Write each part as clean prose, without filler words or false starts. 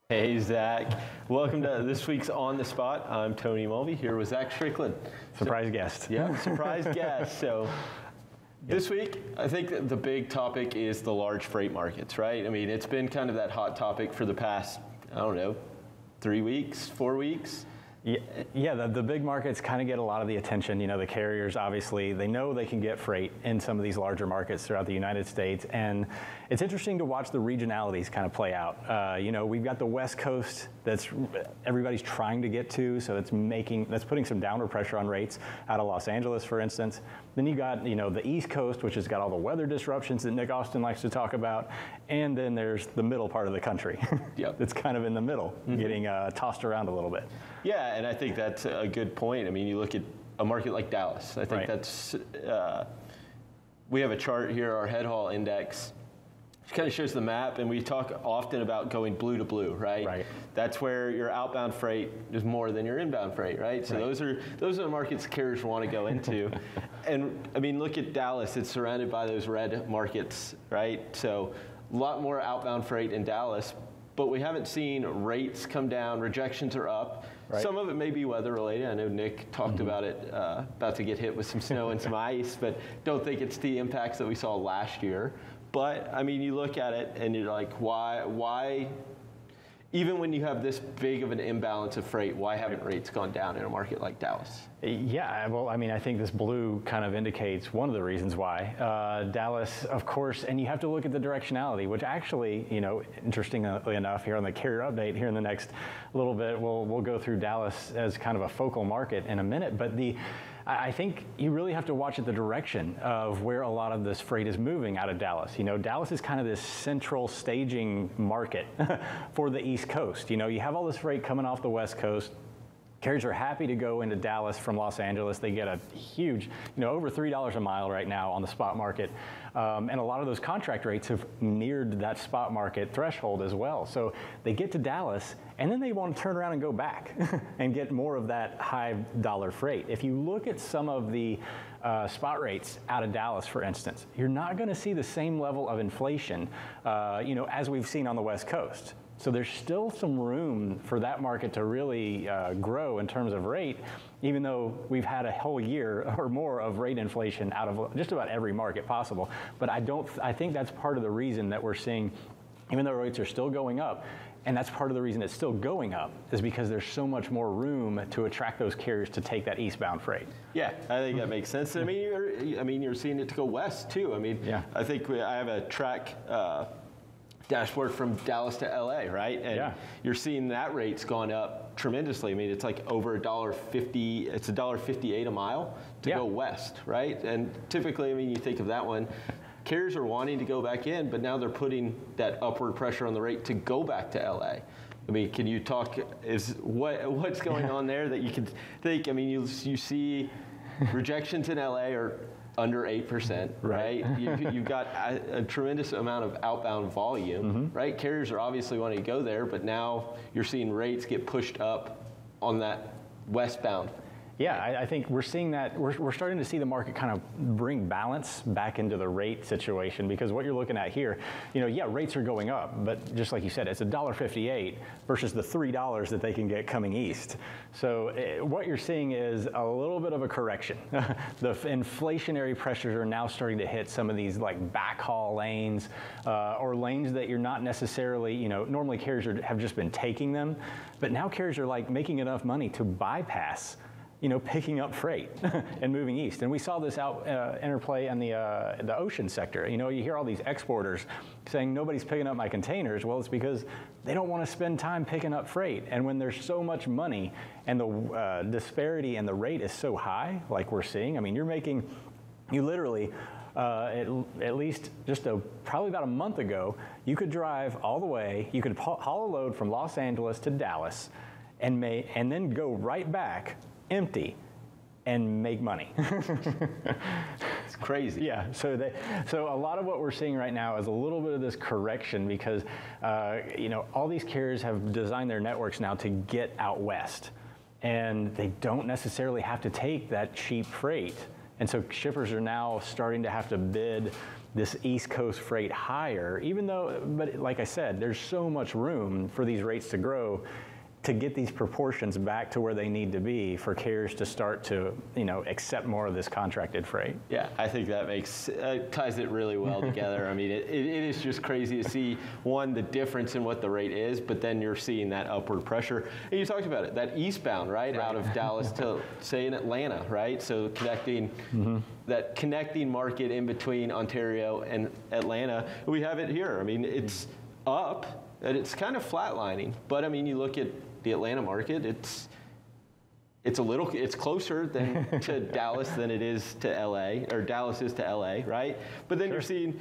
Hey, Zach. Welcome to this week's On the Spot. I'm Tony Mulvey here with Zach Strickland. Surprise guest. Yeah, surprise guest. So this week, I think the big topic is the large freight markets, right? I mean, it's been kind of that hot topic for the past, I don't know, 3 weeks, 4 weeks. Yeah, the big markets kind of get a lot of the attention. You know, the carriers, obviously, they know they can get freight in some of these larger markets throughout the United States. And it's interesting to watch the regionalities kind of play out. You know, we've got the West Coast that's everybody's trying to get to, so that's putting some downward pressure on rates out of Los Angeles, for instance. Then you got, you know, the East Coast, which has got all the weather disruptions that Nick Austin likes to talk about. And then there's the middle part of the country. Yep. That's kind of in the middle, getting tossed around a little bit. Yeah, and I think that's a good point. I mean, you look at a market like Dallas. I think that's, we have a chart here, our head haul index. It kind of shows the map, and we talk often about going blue to blue, right? Right. That's where your outbound freight is more than your inbound freight, right? So those are the markets carriers want to go into. And I mean, look at Dallas. It's surrounded by those red markets, right? So a lot more outbound freight in Dallas, but we haven't seen rates come down. Rejections are up. Right. Some of it may be weather related. I know Nick talked about it, about to get hit with some snow and some ice, but don't think it's the impacts that we saw last year. But I mean, you look at it and you're like, why, even when you have this big of an imbalance of freight, why haven't rates gone down in a market like Dallas? Yeah, well, I mean, I think this blue kind of indicates one of the reasons why. Dallas, of course, and you have to look at the directionality, which actually, you know, interestingly enough, here on the carrier update, here in the next little bit, we'll go through Dallas as kind of a focal market in a minute, but I think you really have to watch at the direction of where a lot of this freight is moving out of Dallas. You know, Dallas is kind of this central staging market for the East Coast. You know, you have all this freight coming off the West Coast. Carriers are happy to go into Dallas from Los Angeles. They get a huge, you know, over $3 a mile right now on the spot market. And a lot of those contract rates have neared that spot market threshold as well. So they get to Dallas, and then they want to turn around and go back and get more of that high dollar freight. If you look at some of the spot rates out of Dallas, for instance, you're not going to see the same level of inflation, you know, as we've seen on the West Coast. So there's still some room for that market to really grow in terms of rate, even though we've had a whole year or more of rate inflation out of just about every market possible. But I think that's part of the reason that we're seeing, even though rates are still going up, and that's part of the reason it's still going up, is because there's so much more room to attract those carriers to take that eastbound freight. Yeah, I think that makes sense. I mean, you're seeing it to go west too. I mean, I think I have a track dashboard from Dallas to LA, right? And you're seeing that rate's gone up tremendously. I mean, it's like over $1.50. It's $1.58 a mile to go west, right? And typically, I mean, you think of that one. Carriers are wanting to go back in, but now they're putting that upward pressure on the rate to go back to LA. I mean, can you talk? What's going on there that you can think? I mean, you see rejections in LA are under 8%, right? You've got a tremendous amount of outbound volume, right? Carriers are obviously wanting to go there, but now you're seeing rates get pushed up on that westbound. Yeah, I think we're seeing that, we're starting to see the market kind of bring balance back into the rate situation, because what you're looking at here, you know, yeah, rates are going up, but just like you said, it's $1.58 versus the $3 that they can get coming east. So what you're seeing is a little bit of a correction. The inflationary pressures are now starting to hit some of these like backhaul lanes or lanes that you're not necessarily, you know, normally carriers have just been taking them, but now carriers are like making enough money to bypass, you know, picking up freight and moving east. And we saw this interplay in the ocean sector. You know, you hear all these exporters saying nobody's picking up my containers. Well, it's because they don't want to spend time picking up freight. And when there's so much money and the disparity in the rate is so high, like we're seeing, I mean, you literally, at least just probably about a month ago, you could drive all the way, you could haul a load from Los Angeles to Dallas and then go right back empty and make money. It's crazy. Yeah, so a lot of what we're seeing right now is a little bit of this correction because, you know, all these carriers have designed their networks now to get out west, and they don't necessarily have to take that cheap freight. And so shippers are now starting to have to bid this East Coast freight higher, even though, but like I said, there's so much room for these rates to grow to get these proportions back to where they need to be for carriers to start to, accept more of this contracted freight. Yeah, I think that ties it really well together. I mean, it is just crazy to see, one, the difference in what the rate is, but then you're seeing that upward pressure. And you talked about it, that eastbound, right? Out of Dallas to, say, in Atlanta, right? So connecting, that connecting market in between Ontario and Atlanta, we have it here. I mean, it's up, and it's kind of flatlining, but I mean, you look at the Atlanta market, it's closer to Dallas than it is to LA, or Dallas is to LA, right? But then you're seeing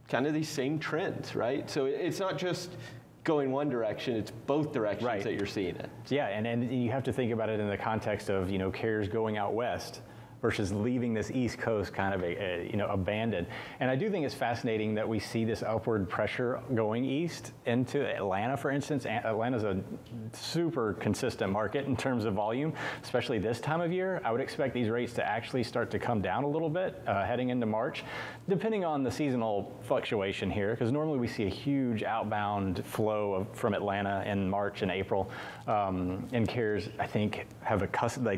kind of these same trends, right? So it's not just going one direction, it's both directions that you're seeing it. Yeah, and you have to think about it in the context of, carriers going out west versus leaving this East Coast kind of abandoned. And I do think it's fascinating that we see this upward pressure going east into Atlanta, for instance. Atlanta's a super consistent market in terms of volume, especially this time of year. I would expect these rates to actually start to come down a little bit heading into March, depending on the seasonal fluctuation here, because normally we see a huge outbound flow from Atlanta in March and April. And carriers, I think,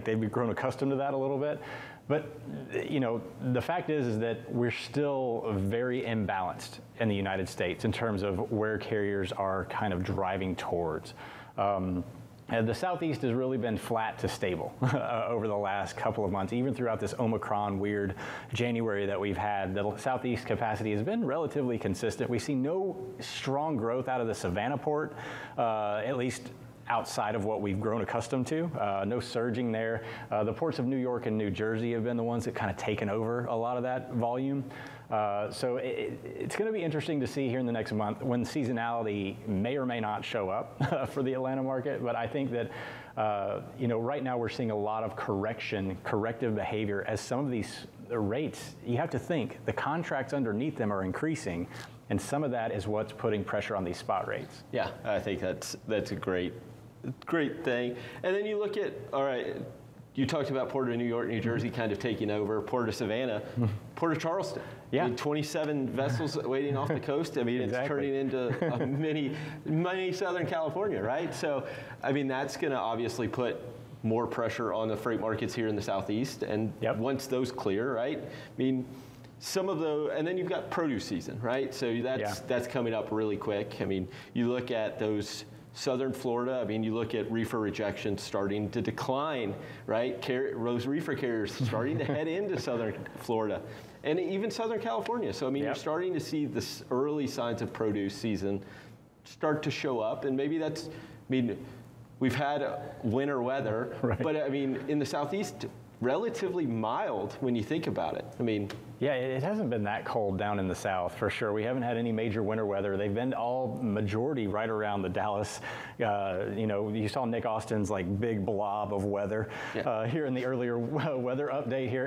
they've grown accustomed to that a little bit. But, the fact is that we're still very imbalanced in the United States in terms of where carriers are kind of driving towards. The Southeast has really been flat to stable over the last couple of months, even throughout this Omicron weird January that we've had. The Southeast capacity has been relatively consistent. We see no strong growth out of the Savannah port, at least outside of what we've grown accustomed to. No surging there. The ports of New York and New Jersey have been the ones that kind of taken over a lot of that volume. So it's going to be interesting to see here in the next month when seasonality may or may not show up for the Atlanta market. But I think that, right now we're seeing a lot of corrective behavior as some of these rates, you have to think, the contracts underneath them are increasing. And some of that is what's putting pressure on these spot rates. Yeah, I think that's a great thing. And then you look at, all right, you talked about Port of New York, New Jersey kind of taking over, Port of Savannah, Port of Charleston. Yeah. I mean, 27 vessels waiting off the coast. I mean, It's turning into a mini Southern California, right? So, I mean, that's going to obviously put more pressure on the freight markets here in the Southeast. And once those clear, right? I mean, some of the, and then you've got produce season, right? So that's coming up really quick. I mean, you look at those Southern Florida, I mean, you look at reefer rejections starting to decline, right? Those reefer carriers starting to head into Southern Florida and even Southern California. So, I mean, you're starting to see the early signs of produce season start to show up. And maybe that's, I mean, we've had winter weather, but I mean, in the Southeast, relatively mild when you think about it. I mean, yeah, it hasn't been that cold down in the South for sure. We haven't had any major winter weather. They've been all majority right around the Dallas. You saw Nick Austin's big blob of weather here in the earlier weather update here.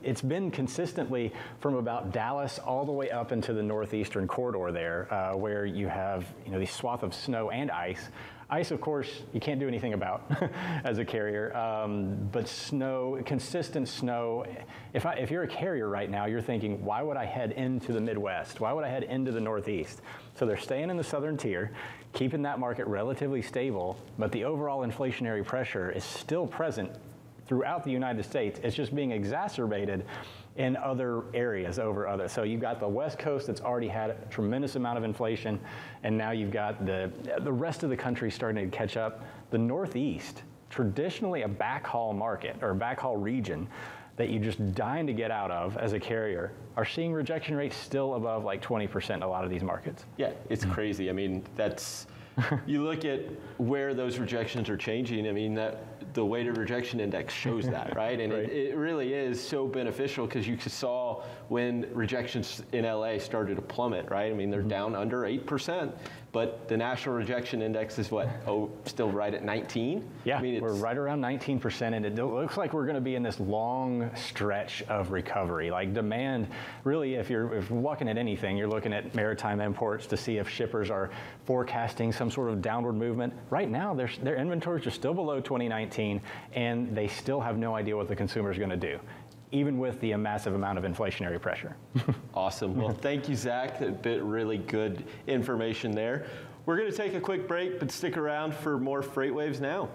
It's been consistently from about Dallas all the way up into the northeastern corridor there, where you have these swath of snow and ice. Ice, of course, you can't do anything about as a carrier, but snow, consistent snow. If you're a carrier right now, you're thinking, why would I head into the Midwest? Why would I head into the Northeast? So they're staying in the southern tier, keeping that market relatively stable, but the overall inflationary pressure is still present throughout the United States. It's just being exacerbated in other areas over other. So you've got the West Coast that's already had a tremendous amount of inflation, and now you've got the rest of the country starting to catch up. The Northeast, traditionally a backhaul market or backhaul region that you're just dying to get out of as a carrier, are seeing rejection rates still above 20% in a lot of these markets. Yeah, it's crazy. I mean, that's, you look at where those rejections are changing, I mean, the weighted rejection index shows that, right? And it really is so beneficial because you saw when rejections in LA started to plummet, right? I mean, they're down under 8%, but the national rejection index is what? Oh, still right at 19? Yeah, I mean, we're right around 19%, and it looks like we're going to be in this long stretch of recovery. Demand, really, if you're looking at anything, you're looking at maritime imports to see if shippers are forecasting some sort of downward movement. Right now, their inventories are still below 2019, and they still have no idea what the consumer is going to do. even with the massive amount of inflationary pressure. Awesome. Well, thank you, Zach. A bit really good information there. We're going to take a quick break, but stick around for more FreightWaves Now.